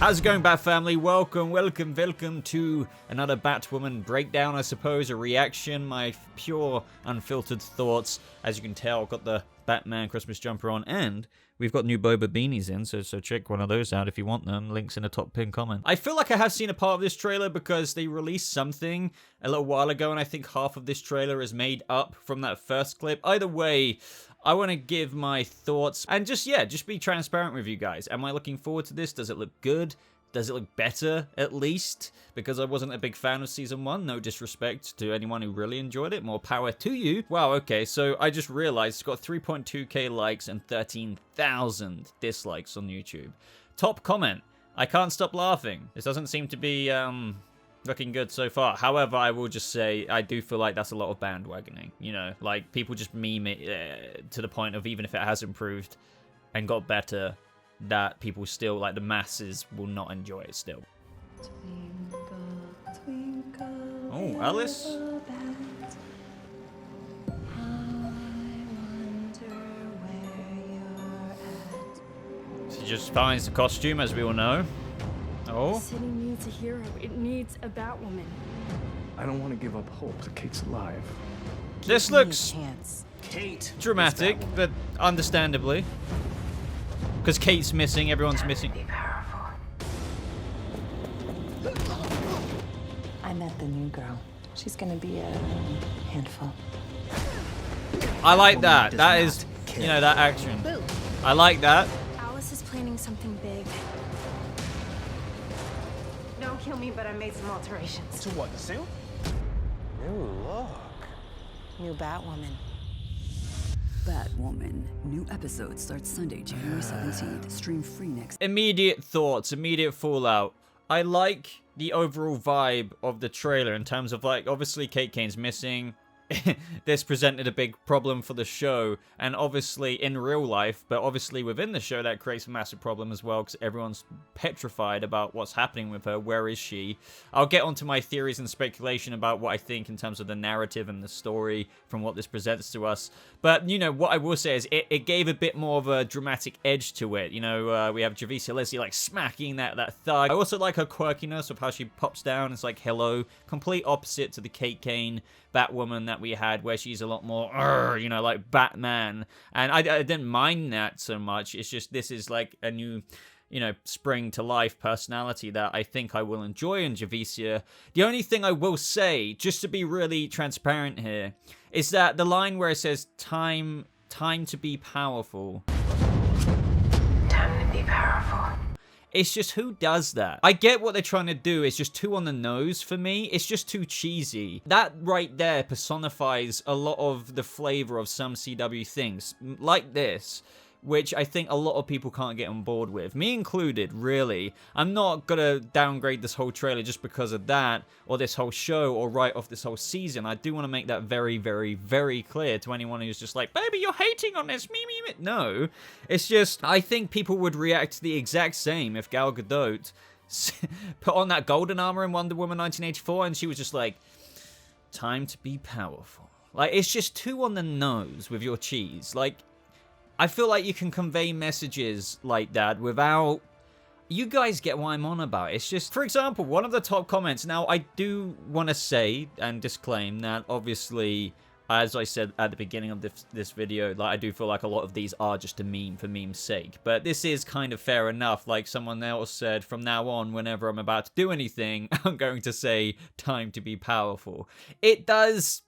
How's it going, Bat Family? Welcome to another Batwoman breakdown, I suppose, a reaction, my pure, unfiltered thoughts. As you can tell, I've got the Batman Christmas jumper on, and we've got new Boba beanies in, so check one of those out if you want them. Links in the top pin comment. I feel like I have seen a part of this trailer because they released something a little while ago, and I think half of this trailer is made up from that first clip. Either way, I want to give my thoughts and just be transparent with you guys. Am I looking forward to this? Does it look good? Does it look better, at least? Because I wasn't a big fan of Season 1. No disrespect to anyone who really enjoyed it. More power to you. Wow, okay, so I just realized it's got 3.2k likes and 13,000 dislikes on YouTube. Top comment. I can't stop laughing. This doesn't seem to be, looking good so far. However, I will just say, I do feel like that's a lot of bandwagoning. You know, like, people just meme it to the point of even if it has improved and got better, that people still, like, the masses will not enjoy it still. Twinkle, twinkle, Oh, Alice? little bat, I wonder where you're at. She just finds the costume, as we all know. Oh. The city needs a hero. It needs a Batwoman. I don't want to give up hope that Kate's alive. This Give me a looks chance. Kate! dramatic, but understandably. Because Kate's missing, everyone's missing. Be powerful. I met the new girl. She's gonna be a handful. I like that. That is, you know, that action. Boo. I like that. Alice is planning something big. Don't kill me, but I made some alterations. To what, the suit? New look. New Batwoman. Batwoman. New episode starts Sunday, January 17th. Stream free next. Immediate thoughts, immediate fallout. I like the overall vibe of the trailer in terms of, like, obviously Kate Kane's missing. This presented a big problem for the show, and obviously in real life, but obviously within the show that creates a massive problem as well because everyone's petrified about what's happening with her. Where is she? I'll get onto my theories and speculation about what I think in terms of the narrative and the story from what this presents to us. But, you know, what I will say is it gave a bit more of a dramatic edge to it. You know, we have Javicia Leslie, like, smacking that thug. I also like her quirkiness of how she pops down. It's like, hello. Complete opposite to the Kate Kane Batwoman that we had, where she's a lot more, you know, like Batman. And I didn't mind that so much. It's just this is like a new, you know, spring to life personality that I think I will enjoy in Javicia. The only thing I will say, just to be really transparent here, is that the line where it says time to be powerful. Time to be powerful. It's just, who does that? I get what they're trying to do. It's just too on the nose for me. It's just too cheesy. That right there personifies a lot of the flavor of some CW things, like this, which I think a lot of people can't get on board with. Me included, really. I'm not gonna downgrade this whole trailer just because of that, or this whole show, or write off this whole season. I do want to make that very, very, very clear to anyone who's just like, baby, you're hating on this, me. No, it's just, I think people would react the exact same if Gal Gadot put on that golden armor in Wonder Woman 1984, and she was just like, time to be powerful. Like, it's just too on the nose with your cheese. Like, I feel like you can convey messages like that without... You guys get what I'm on about. It's just, for example, one of the top comments. Now, I do want to say and disclaim that, obviously, as I said at the beginning of this video, like, I do feel like a lot of these are just a meme for meme's sake. But this is kind of fair enough. Like someone else said, from now on, whenever I'm about to do anything, I'm going to say, time to be powerful. It does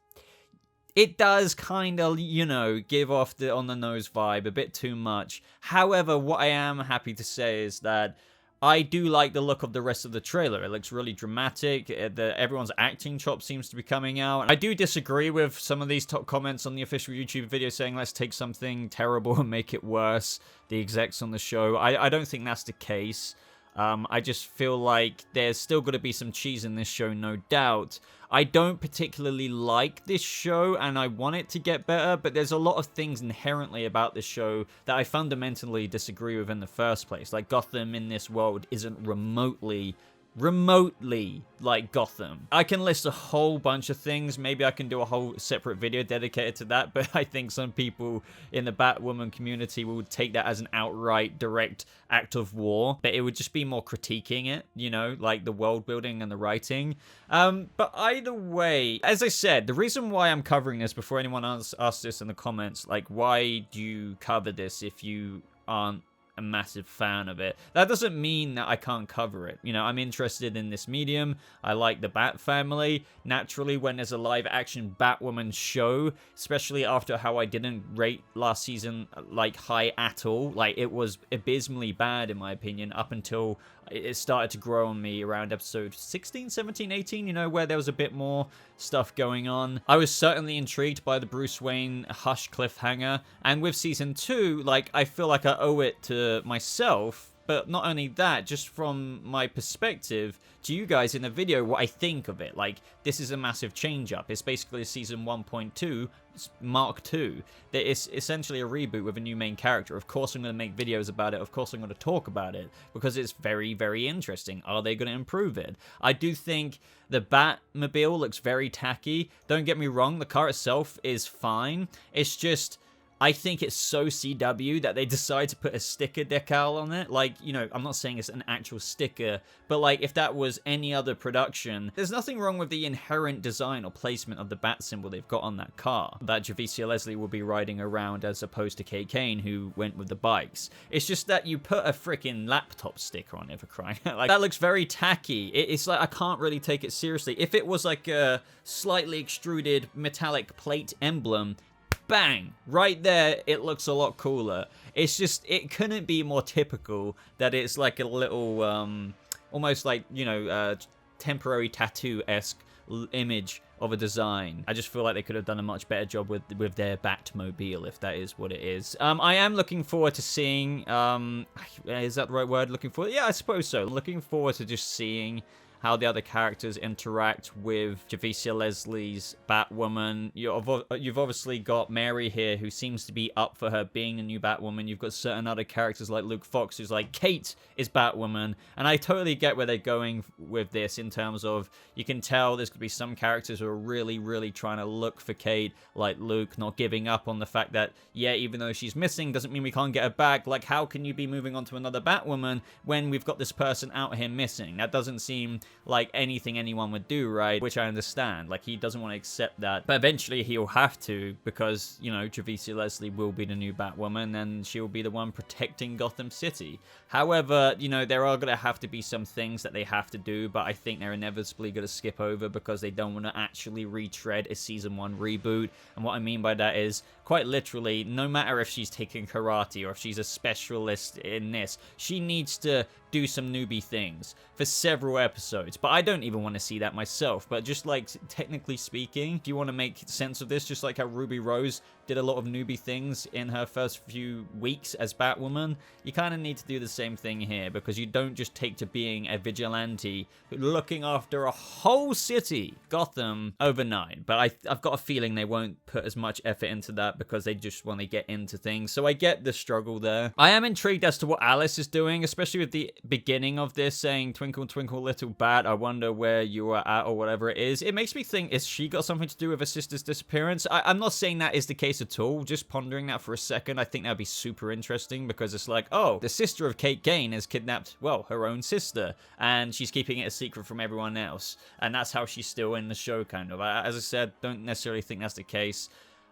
kind of, you know, give off the on-the-nose vibe a bit too much. However, what I am happy to say is that I do like the look of the rest of the trailer. It looks really dramatic. Everyone's acting chop seems to be coming out. I do disagree with some of these top comments on the official YouTube video saying, let's take something terrible and make it worse. The execs on the show. I don't think that's the case. I just feel like there's still going to be some cheese in this show, no doubt. I don't particularly like this show, and I want it to get better, but there's a lot of things inherently about this show that I fundamentally disagree with in the first place. Like, Gotham in this world isn't remotely remotely like Gotham. I can list a whole bunch of things. Maybe I can do a whole separate video dedicated to that, but I think some people in the Batwoman community will take that as an outright direct act of war, but it would just be more critiquing it, you know, like the world building and the writing. But either way, as I said, the reason why I'm covering this, before anyone asks this in the comments, like, why do you cover this if you aren't a massive fan of it? That doesn't mean that I can't cover it. You know, I'm interested in this medium. I like the Bat family. Naturally, when there's a live action Batwoman show, especially after how I didn't rate last season like high at all, like it was abysmally bad in my opinion up until it started to grow on me around episode 16, 17, 18, you know, where there was a bit more stuff going on. I was certainly intrigued by the Bruce Wayne Hush cliffhanger, and with season 2, like, I feel like I owe it to myself, but not only that, just from my perspective to you guys in the video, what I think of it. Like, this is a massive change up. It's basically a season 1.2 Mark 2. That is essentially a reboot with a new main character. Of course I'm going to make videos about it. Of course I'm going to talk about it because it's very, very interesting. Are they going to improve it? I do think the Batmobile looks very tacky. Don't get me wrong, the car itself is fine. It's just, I think it's so CW that they decide to put a sticker decal on it. Like, you know, I'm not saying it's an actual sticker, but like if that was any other production, there's nothing wrong with the inherent design or placement of the bat symbol they've got on that car that Javicia Leslie will be riding around, as opposed to Kate Kane, who went with the bikes. It's just that you put a freaking laptop sticker on it, for crying out. Like, that looks very tacky. It's like, I can't really take it seriously. If it was like a slightly extruded metallic plate emblem, bang, right there, it looks a lot cooler. It's just, it couldn't be more typical that it's like a little, almost like, you know, temporary tattoo-esque image of a design. I just feel like they could have done a much better job with their Batmobile, if that is what it is. I am looking forward to seeing, is that the right word, looking forward? Yeah, I suppose so. Looking forward to just seeing how the other characters interact with Javicia Leslie's Batwoman. You've obviously got Mary here, who seems to be up for her being the new Batwoman. You've got certain other characters like Luke Fox, who's like, Kate is Batwoman. And I totally get where they're going with this in terms of, you can tell there's going to be some characters who are really, really trying to look for Kate, like Luke, not giving up on the fact that, yeah, even though she's missing, doesn't mean we can't get her back. Like, how can you be moving on to another Batwoman when we've got this person out here missing? That doesn't seem like anything anyone would do, right? Which I understand. Like, he doesn't want to accept that, but eventually he'll have to, because, you know, Javicia Leslie will be the new Batwoman and she'll be the one protecting Gotham City. However, you know, there are going to have to be some things that they have to do, but I think they're inevitably going to skip over because they don't want to actually retread a season 1 reboot. And what I mean by that is, quite literally, no matter if she's taking karate or if she's a specialist in this, she needs to do some newbie things for several episodes. But I don't even want to see that myself. But just like, technically speaking, do you want to make sense of this? Just like how Ruby Rose did a lot of newbie things in her first few weeks as Batwoman, you kind of need to do the same thing here, because you don't just take to being a vigilante looking after a whole city, Gotham, overnight. But I've got a feeling they won't put as much effort into that because they just want to get into things. So I get the struggle there. I am intrigued as to what Alice is doing, especially with the beginning of this saying, twinkle, twinkle, little bat, I wonder where you are at, or whatever it is. It makes me think, is she got something to do with her sister's disappearance? I'm not saying that is the case at all, just pondering that for a second. I think that'd be super interesting, because it's like, oh, the sister of Kate Kane has kidnapped, well, her own sister, and she's keeping it a secret from everyone else, and that's how she's still in the show, kind of. As I said, don't necessarily think that's the case.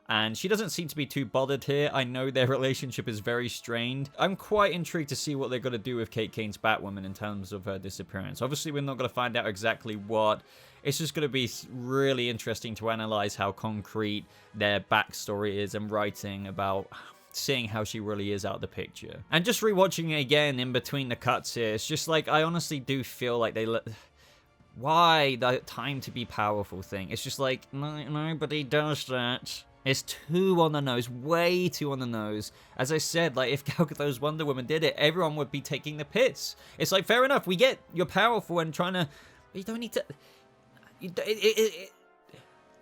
And she doesn't seem to be too bothered here. I know their relationship is very strained. I'm quite intrigued to see what they're going to do with Kate Kane's Batwoman in terms of her disappearance. Obviously, we're not going to find out exactly what. It's just going to be really interesting to analyze how concrete their backstory is and writing about seeing how she really is out of the picture. And just rewatching it again in between the cuts here, it's just like, I honestly do feel like they let... Why the time to be powerful thing? It's just like, nobody does that. It's too on the nose, way too on the nose. As I said, like, if Gal Gadot's Wonder Woman did it, everyone would be taking the piss. It's like, fair enough, we get you're powerful and trying to... You don't need to...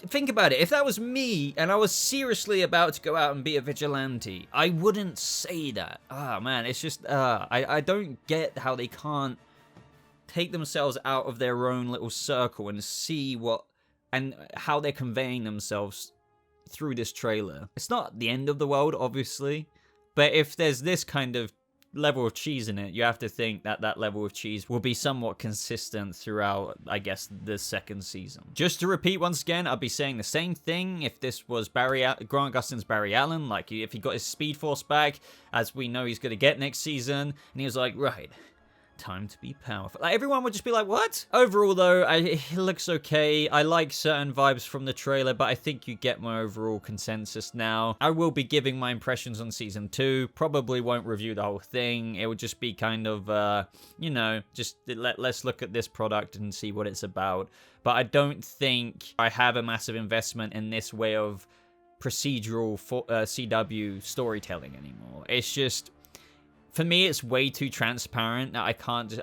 Think about it. If that was me and I was seriously about to go out and be a vigilante, I wouldn't say that. Ah, man, it's just... I don't get how they can't take themselves out of their own little circle and see what and how they're conveying themselves through this trailer. It's not the end of the world, obviously, but if there's this kind of level of cheese in it, you have to think that that level of cheese will be somewhat consistent throughout, I guess, the second season. Just to repeat once again, I'd be saying the same thing if this was Grant Gustin's Barry Allen, like if he got his Speed Force back, as we know he's going to get next season, and he was like, right, time to be powerful. Like, everyone would just be like, what? Overall, though, it looks okay. I like certain vibes from the trailer, but I think you get my overall consensus now. I will be giving my impressions on season 2. Probably won't review the whole thing. It would just be kind of, you know, just let's look at this product and see what it's about. But I don't think I have a massive investment in this way of procedural CW storytelling anymore. It's just, for me, it's way too transparent that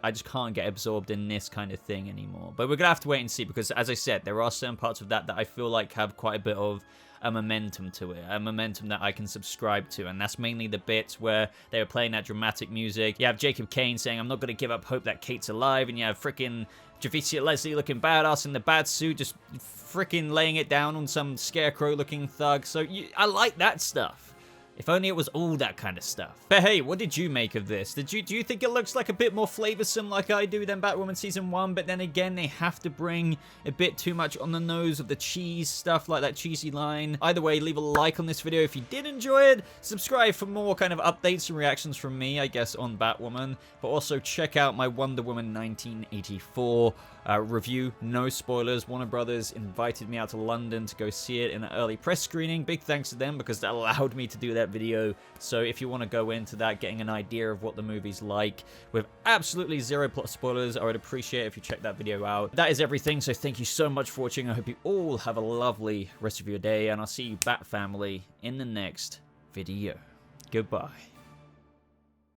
I just can't get absorbed in this kind of thing anymore. But we're gonna have to wait and see, because as I said, there are certain parts of that I feel like have quite a bit of a momentum to it, a momentum that I can subscribe to, and that's mainly the bits where they were playing that dramatic music. You have Jacob Kane saying, I'm not gonna give up hope that Kate's alive, and you have freaking Javicia Leslie looking badass in the bat suit, just freaking laying it down on some scarecrow looking thug. So I like that stuff. If only it was all that kind of stuff. But hey, what did you make of this? Do you think it looks like a bit more flavorsome like I do than Batwoman Season 1? But then again, they have to bring a bit too much on the nose of the cheese stuff, like that cheesy line. Either way, leave a like on this video if you did enjoy it. Subscribe for more kind of updates and reactions from me, I guess, on Batwoman. But also check out my Wonder Woman 1984 review. No spoilers. Warner Brothers invited me out to London to go see it in an early press screening. Big thanks to them, because that allowed me to do that video. So if you want to go into that getting an idea of what the movie's like with absolutely zero plot spoilers, I would appreciate it if you check that video out. That is everything, so thank you so much for watching. I hope you all have a lovely rest of your day, and I'll see you, Bat Family, in the next video. Goodbye.